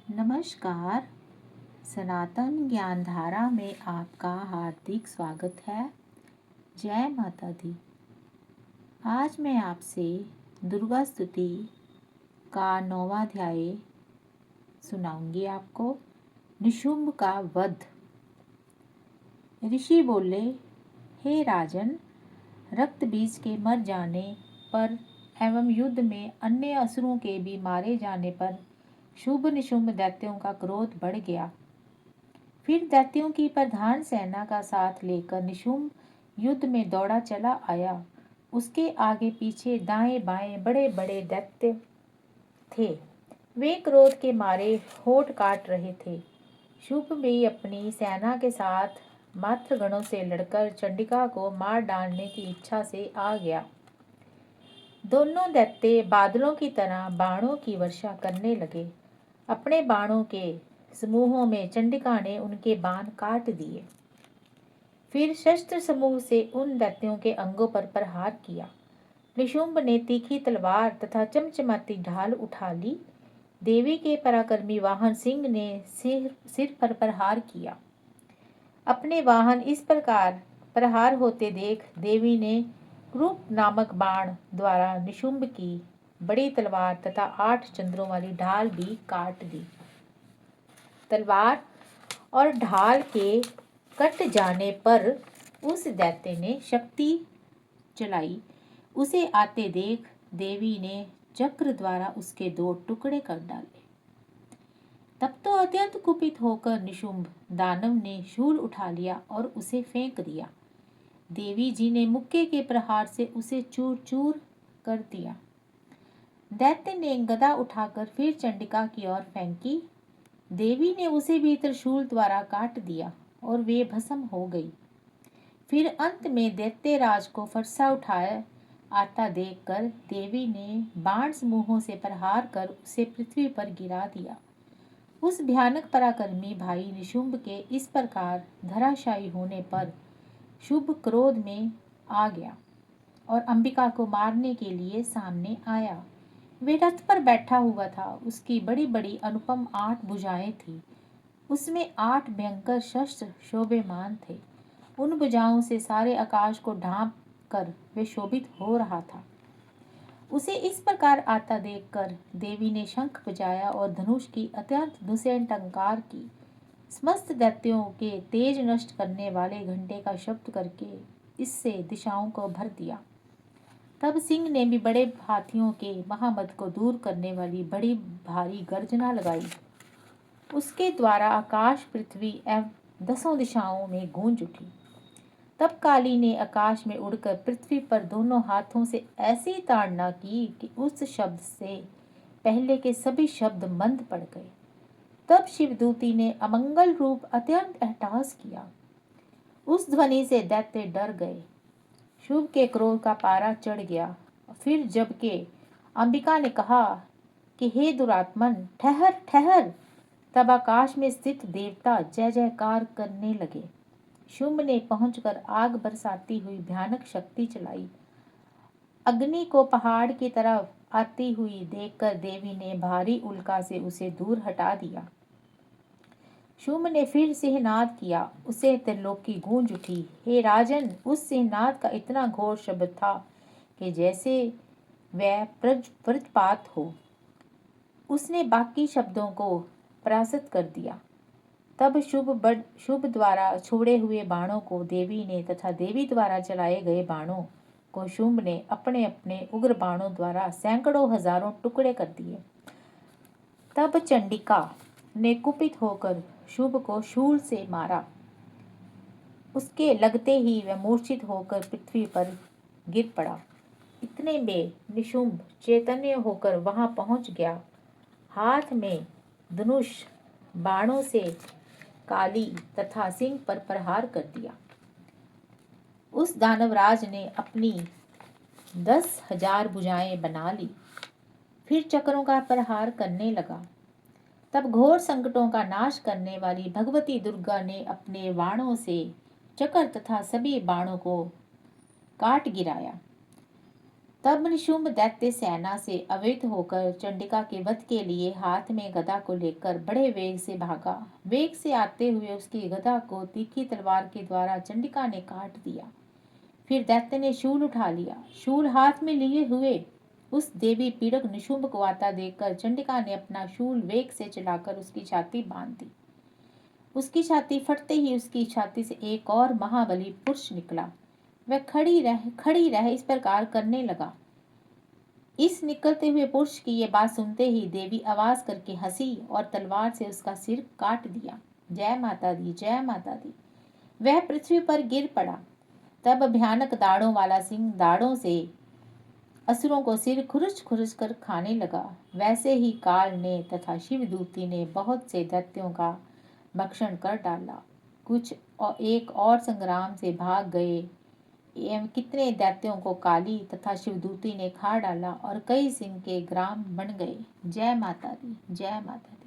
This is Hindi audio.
नमस्कार। सनातन ज्ञानधारा में आपका हार्दिक स्वागत है। जय माता दी। आज मैं आपसे दुर्गा स्तुति का 9वां अध्याय सुनाऊंगी आपको। निशुंभ का वध। ऋषि बोले, हे राजन, रक्त बीज के मर जाने पर एवं युद्ध में अन्य असुरों के भी मारे जाने पर शुभ निशुंभ दैत्यों का क्रोध बढ़ गया। फिर दैत्यों की प्रधान सेना का साथ लेकर निशुंभ युद्ध में दौड़ा चला आया। उसके आगे पीछे दाएं बाएं बड़े बड़े दैत्य थे। वे क्रोध के मारे होठ काट रहे थे। शुभ भी अपनी सेना के साथ मातृगणों से लड़कर चंडिका को मार डालने की इच्छा से आ गया। दोनों दैत्य बादलों की तरह बाणों की वर्षा करने लगे। अपने बाणों के समूहों में चंडिका ने उनके बाण काट दिए। फिर शस्त्र समूह से उन दैत्यों के अंगों पर प्रहार किया। निशुंभ ने तीखी तलवार तथा चमचमाती ढाल उठा ली। देवी के पराक्रमी वाहन सिंह ने सिर पर प्रहार किया। अपने वाहन इस प्रकार प्रहार होते देख देवी ने क्रूप नामक बाण द्वारा निशुंभ की बड़ी तलवार तथा 8 चंद्रों वाली ढाल भी काट दी। तलवार और ढाल के कट जाने पर उस दैत्य ने शक्ति चलाई। उसे आते देख देवी ने चक्र द्वारा उसके 2 टुकड़े कर डाले। तब तो अत्यंत कुपित होकर निशुंभ दानव ने शूल उठा लिया और उसे फेंक दिया। देवी जी ने मुक्के के प्रहार से उसे चूर चूर कर दिया। दैत्य ने गदा उठाकर फिर चंडिका की ओर फेंकी। देवी ने उसे भी त्रिशूल द्वारा काट दिया और वे भस्म हो गई। फिर अंत में दैत्यराज को फरसा उठाया आता देखकर देवी ने बाण समूहों से प्रहार कर उसे पृथ्वी पर गिरा दिया। उस भयानक पराक्रमी भाई निशुंभ के इस प्रकार धराशायी होने पर शुभ क्रोध में आ गया और अंबिका को मारने के लिए सामने आया। वे रथ पर बैठा हुआ था। उसकी बड़ी बड़ी अनुपम 8 भुजाएं थी। उसमें 8 भयंकर शस्त्र शोभेमान थे। उन भुजाओं से सारे आकाश को ढांप कर वे शोभित हो रहा था। उसे इस प्रकार आता देखकर देवी ने शंख बजाया और धनुष की अत्यंत भीषण टंकार की। समस्त दैत्यों के तेज नष्ट करने वाले घंटे का शब्द करके इससे दिशाओं को भर दिया। तब सिंह ने भी बड़े हाथियों के महामद को दूर करने वाली बड़ी भारी गर्जना लगाई। उसके द्वारा आकाश पृथ्वी एवं 10 दिशाओं में गूंज उठी। तब काली ने आकाश में उड़कर पृथ्वी पर दोनों हाथों से ऐसी ताड़ना की कि उस शब्द से पहले के सभी शब्द मंद पड़ गए। तब शिवदूती ने अमंगल रूप अत्यंत अट्टहास किया। उस ध्वनि से दैत्य डर गए। शुभ के क्रोध का पारा चढ़ गया। फिर जबकि अंबिका ने कहा कि हे दुरात्मन, ठहर ठहर। तब आकाश में स्थित देवता जय जयकार करने लगे। शुंभ ने पहुंचकर आग बरसाती हुई भयानक शक्ति चलाई। अग्नि को पहाड़ की तरफ आती हुई देखकर देवी ने भारी उल्का से उसे दूर हटा दिया। शुंभ ने फिर सिंहनाद किया। उसे त्रिलोकी गूंज उठी। हे राजन, उस सिंहनाद का इतना घोर शब्द था कि जैसे वह वज्रपात हो। उसने बाकी शब्दों को परास्त कर दिया। तब शुभ द्वारा छोड़े हुए बाणों को देवी ने तथा देवी द्वारा चलाए गए बाणों को शुंभ ने अपने अपने उग्र बाणों द्वारा सैकड़ों हजारों टुकड़े कर दिए। तब चंडिका ने कुपित होकर शुभ को शूल से मारा। उसके लगते ही वह मूर्छित होकर पृथ्वी पर गिर पड़ा। इतने में निशुंभ चैतन्य होकर वहां पहुंच गया। हाथ में धनुष बाणों से काली तथा सिंह पर प्रहार कर दिया। उस दानवराज ने अपनी 10,000 भुजाएं बना ली। फिर चक्रों का प्रहार करने लगा। तब घोर संकटों का नाश करने वाली भगवती दुर्गा ने अपने बाणों से चक्र तथा सभी बाणों को काट गिराया। तब निशुंभ दैत्य सेना से अवैध होकर चंडिका के वध के लिए हाथ में गदा को लेकर बड़े वेग से भागा। वेग से आते हुए उसकी गदा को तीखी तलवार के द्वारा चंडिका ने काट दिया। फिर दैत्य ने शूल उठा लिया। शूल हाथ में लिए हुए उस देवी पीड़क निशुंभ को आता देखकर चंडिका ने अपना शूल वेग से चलाकर उसकी छाती बांध दी। उसकी छाती फटते ही उसकी छाती से एक और महाबली पुरुष निकला। वह खड़ी रह इस प्रकार करने लगा। इस निकलते हुए पुरुष की ये बात सुनते ही देवी आवाज करके हंसी और तलवार से उसका सिर काट दिया। जय माता दी, जय माता दी। वह पृथ्वी पर गिर पड़ा। तब भयानक दाढ़ों वाला सिंह दाढ़ों से असुरों को सिर खुरच खुरच कर खाने लगा। वैसे ही काल ने तथा शिवदूती ने बहुत से दैत्यों का भक्षण कर डाला। कुछ और एक और संग्राम से भाग गए एवं कितने दैत्यों को काली तथा शिवदूती ने खा डाला और कई सिंह के ग्राम बन गए। जय माता दी, जय माता दी।